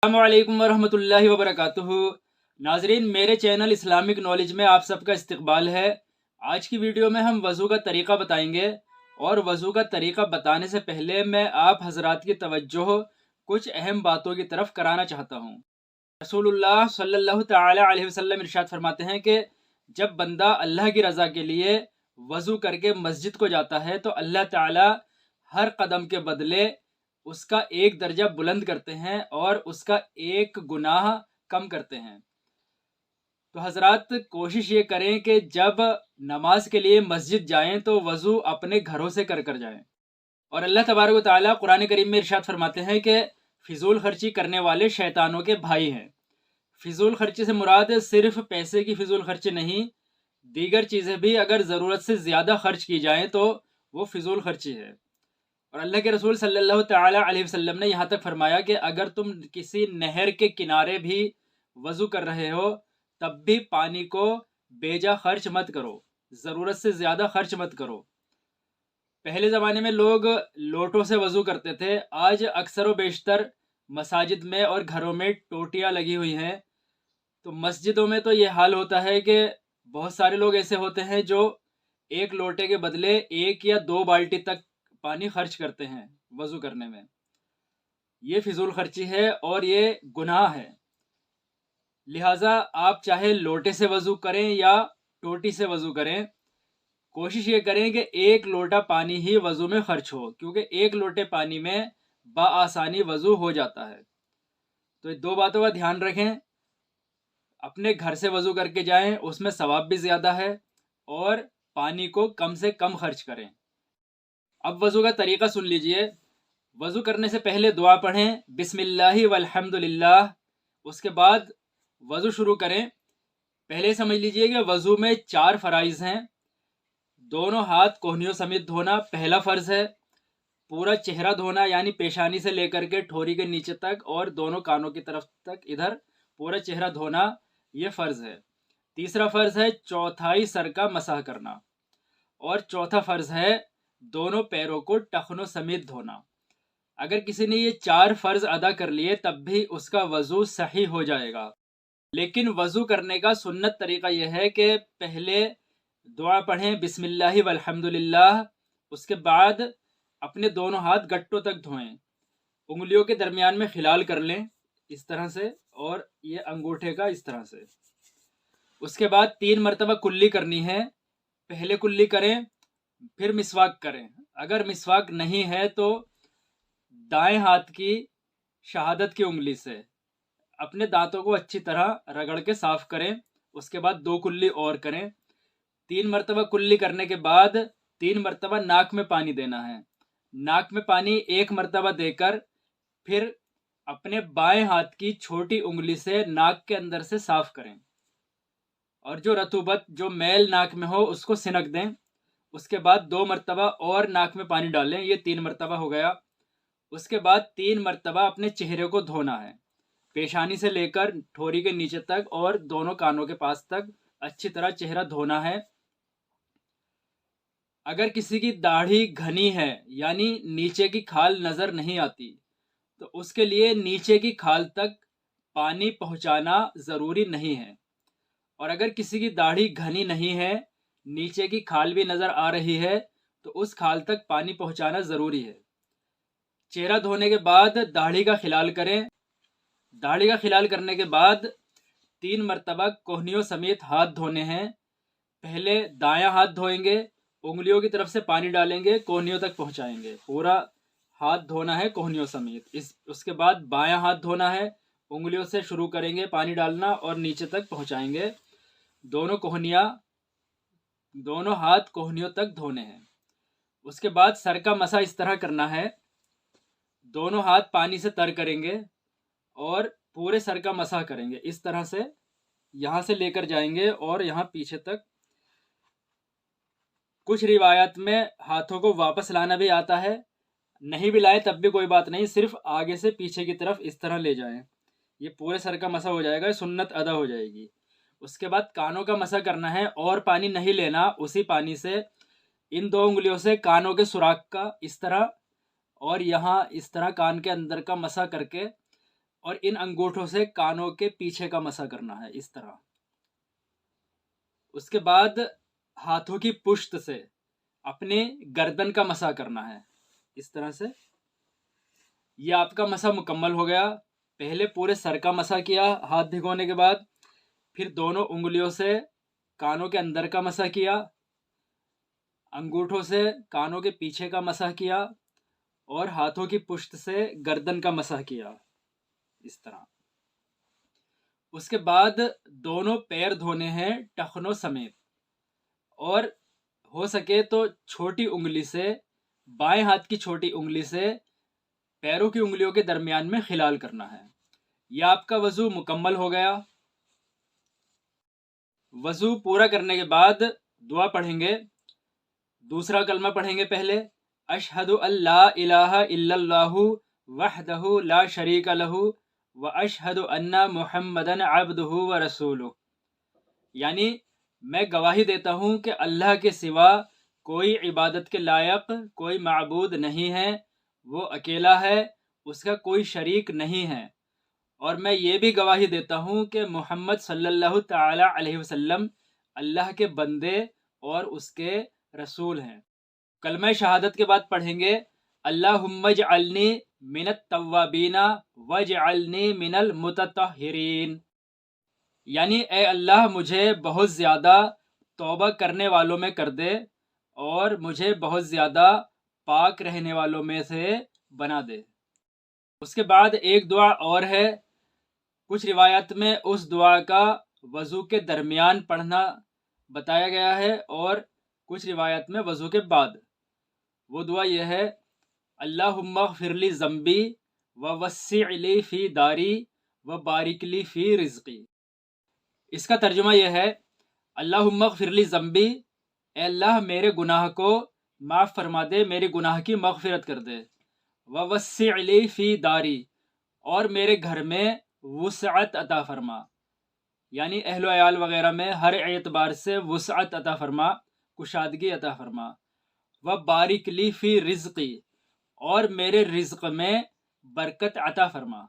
अस्सलामुअलैकुम वरहमतुल्लाहि वबरकातुहू। नाजरीन, मेरे चैनल इस्लामिक नॉलेज में आप सबका इस्तकबाल है। आज की वीडियो में हम वज़ू का तरीक़ा बताएंगे और वज़ू का तरीक़ा बताने से पहले मैं आप हज़रात की तवज्जो कुछ अहम बातों की तरफ कराना चाहता हूँ। रसूलुल्लाह सल्लल्लाहु तआला अलैहि वसल्लम इरशाद फरमाते हैं कि जब बंदा अल्लाह की रज़ा के लिए वज़ू करके मस्जिद को जाता है तो अल्लाह ताला हर कदम के बदले उसका एक दर्जा बुलंद करते हैं और उसका एक गुनाह कम करते हैं। तो हजरात, कोशिश ये करें कि जब नमाज के लिए मस्जिद जाएं तो वज़ू अपने घरों से कर कर जाएं। और अल्लाह तबारक व तआला कुरान करीम में इरशाद फरमाते हैं कि फिजूल खर्ची करने वाले शैतानों के भाई हैं। फिजूल खर्ची से मुराद सिर्फ पैसे की फिजूल खर्ची नहीं, दीगर चीज़ें भी अगर ज़रूरत से ज़्यादा खर्च की जाएं तो वो फिजूल खर्ची है। और अल्लाह के रसूल सल्लल्लाहु तआला अलैहि वसल्लम ने यहाँ तक फरमाया कि अगर तुम किसी नहर के किनारे भी वज़ू कर रहे हो तब भी पानी को बेजा खर्च मत करो, ज़रूरत से ज़्यादा खर्च मत करो। पहले ज़माने में लोग लोटों से वज़ू करते थे। आज अक्सर व बेशतर मसाजिद में और घरों में टोटियाँ लगी हुई हैं। तो मस्जिदों में तो ये हाल होता है कि बहुत सारे लोग ऐसे होते हैं जो एक लोटे के बदले एक या दो बाल्टी तक पानी खर्च करते हैं वज़ू करने में। ये फिजूल खर्ची है और ये गुनाह है। लिहाजा आप चाहे लोटे से वज़ू करें या टोटी से वज़ू करें, कोशिश ये करें कि एक लोटा पानी ही वज़ू में खर्च हो, क्योंकि एक लोटे पानी में बाआसानी वज़ू हो जाता है। तो ये दो बातों का ध्यान रखें। अपने घर से वज़ू करके जाएं, उसमें सवाब भी ज़्यादा है, और पानी को कम से कम खर्च करें। अब वज़ू का तरीक़ा सुन लीजिए। वज़ू करने से पहले दुआ पढ़ें, बिस्मिल्लाहि वल्हम्दुलिल्लाह। उसके बाद वज़ू शुरू करें। पहले समझ लीजिए कि वज़ू में 4 फ़राइज़ हैं। दोनों हाथ कोहनियों समेत धोना पहला फ़र्ज़ है। पूरा चेहरा धोना, यानी पेशानी से लेकर के ठोरी के नीचे तक और दोनों कानों की तरफ तक इधर पूरा चेहरा धोना, ये फ़र्ज़ है। तीसरा फ़र्ज़ है चौथाई सर का मसाह करना। और चौथा फ़र्ज़ है दोनों पैरों को टखनों समेत धोना। अगर किसी ने ये 4 फ़र्ज़ अदा कर लिए तब भी उसका वज़ू सही हो जाएगा। लेकिन वज़ू करने का सुन्नत तरीक़ा यह है कि पहले दुआ पढ़ें, बिस्मिल्लाहि वल्हम्दुलिल्लाह। उसके बाद अपने दोनों हाथ गट्टों तक धोएं, उंगलियों के दरमियान में खिलाल कर लें इस तरह से, और ये अंगूठे का इस तरह से। उसके बाद 3 मरतबा कुल्ली करनी है। पहले कुल्ली करें, फिर मिसवाक करें। अगर मिसवाक नहीं है तो दाएं हाथ की शहादत की उंगली से अपने दांतों को अच्छी तरह रगड़ के साफ करें। उसके बाद 2 कुल्ली और करें। 3 मरतबा कुल्ली करने के बाद 3 मरतबा नाक में पानी देना है। नाक में पानी 1 मरतबा देकर फिर अपने बाएं हाथ की छोटी उंगली से नाक के अंदर से साफ करें, और जो रतूबत, जो मैल नाक में हो उसको सिनक दें। उसके बाद 2 मरतबा और नाक में पानी डालें, ये 3 मरतबा हो गया। उसके बाद 3 मरतबा अपने चेहरे को धोना है, पेशानी से लेकर ठोरी के नीचे तक और दोनों कानों के पास तक अच्छी तरह चेहरा धोना है। अगर किसी की दाढ़ी घनी है, यानी नीचे की खाल नज़र नहीं आती, तो उसके लिए नीचे की खाल तक पानी पहुंचाना ज़रूरी नहीं है। और अगर किसी की दाढ़ी घनी नहीं है, नीचे की खाल भी नज़र आ रही है, तो उस खाल तक पानी पहुंचाना ज़रूरी है। चेहरा धोने के बाद दाढ़ी का खिलाल करें। दाढ़ी का खिलाल करने के बाद 3 मरतबा कोहनियों समेत हाथ धोने हैं। पहले दायां हाथ धोएंगे, उंगलियों की तरफ से पानी डालेंगे, कोहनियों तक पहुंचाएंगे। पूरा हाथ धोना है कोहनियों समेत। उसके बाद बायां हाथ धोना है, उंगलियों से शुरू करेंगे पानी डालना और नीचे तक पहुंचाएंगे। दोनों हाथ कोहनियों तक धोने हैं। उसके बाद सर का मसा इस तरह करना है। दोनों हाथ पानी से तर करेंगे और पूरे सर का मसा करेंगे इस तरह से, यहाँ से लेकर जाएंगे और यहाँ पीछे तक। कुछ रिवायत में हाथों को वापस लाना भी आता है, नहीं भी लाए तब भी कोई बात नहीं, सिर्फ आगे से पीछे की तरफ इस तरह ले जाएं। ये पूरे सर का मसा हो जाएगा, सुन्नत अदा हो जाएगी। उसके बाद कानों का मसा करना है, और पानी नहीं लेना। उसी पानी से इन 2 उंगलियों से कानों के सुराख का इस तरह और यहाँ इस तरह कान के अंदर का मसा करके اور ان انگوٹھوں سے کانوں کے پیچھے کا مسح کرنا ہے اس طرح۔ اس کے بعد ہاتھوں کی پشت سے اپنے گردن کا مسح کرنا ہے اس طرح سے۔ یہ آپ کا مسح مکمل ہو گیا۔ پہلے پورے سر کا مسح کیا ہاتھ بھگونے کے بعد، پھر دونوں انگلیوں سے کانوں کے اندر کا مسح کیا، انگوٹھوں سے کانوں کے پیچھے کا مسح کیا، اور ہاتھوں کی پشت سے گردن کا مسح کیا اس طرح۔ اس کے بعد دونوں پیر دھونے ہیں ٹخنوں سمیت، اور ہو سکے تو چھوٹی انگلی سے، بائیں ہاتھ کی چھوٹی انگلی سے پیروں کی انگلیوں کے درمیان میں خلال کرنا ہے۔ یہ آپ کا وضو مکمل ہو گیا۔ وضو پورا کرنے کے بعد دعا پڑھیں گے۔ دوسرا کلمہ پڑھیں گے پہلے، اشہد ان لا الہ الا اللہ وحدہ لا شریک لہ واشہد ان محمدا عبدہ ورسولہ، یعنی میں گواہی دیتا ہوں کہ اللہ کے سوا کوئی عبادت کے لائق کوئی معبود نہیں ہے، وہ اکیلا ہے، اس کا کوئی شریک نہیں ہے، اور میں یہ بھی گواہی دیتا ہوں کہ محمد صلی اللہ تعالی علیہ وسلم اللہ کے بندے اور اس کے رسول ہیں۔ کلمہ شہادت کے بعد پڑھیں گے، اللہم اجعلنی من التوابین واجعلنی من المتطہرین، یعنی اے اللہ مجھے بہت زیادہ توبہ کرنے والوں میں کر دے اور مجھے بہت زیادہ پاک رہنے والوں میں سے بنا دے۔ اس کے بعد ایک دعا اور ہے، کچھ روایت میں اس دعا کا وضو کے درمیان پڑھنا بتایا گیا ہے اور کچھ روایت میں وضو کے بعد۔ وہ دعا یہ ہے، اللہم اغفر لی ذنبی ووسع لی فی داری وبارک لی فی رزقی۔ اس کا ترجمہ یہ ہے، اللہم اغفر لی ذنبی، اے اللہ میرے گناہ کو معاف فرما دے، میرے گناہ کی مغفرت کر دے، ووسع لی فی داری، اور میرے گھر میں وسعت عطا فرما، یعنی اہل و عیال وغیرہ میں ہر اعتبار سے وسعت عطا فرما، کشادگی عطا فرما، وبارک لی فی رزقی، اور میرے رزق میں برکت عطا فرما۔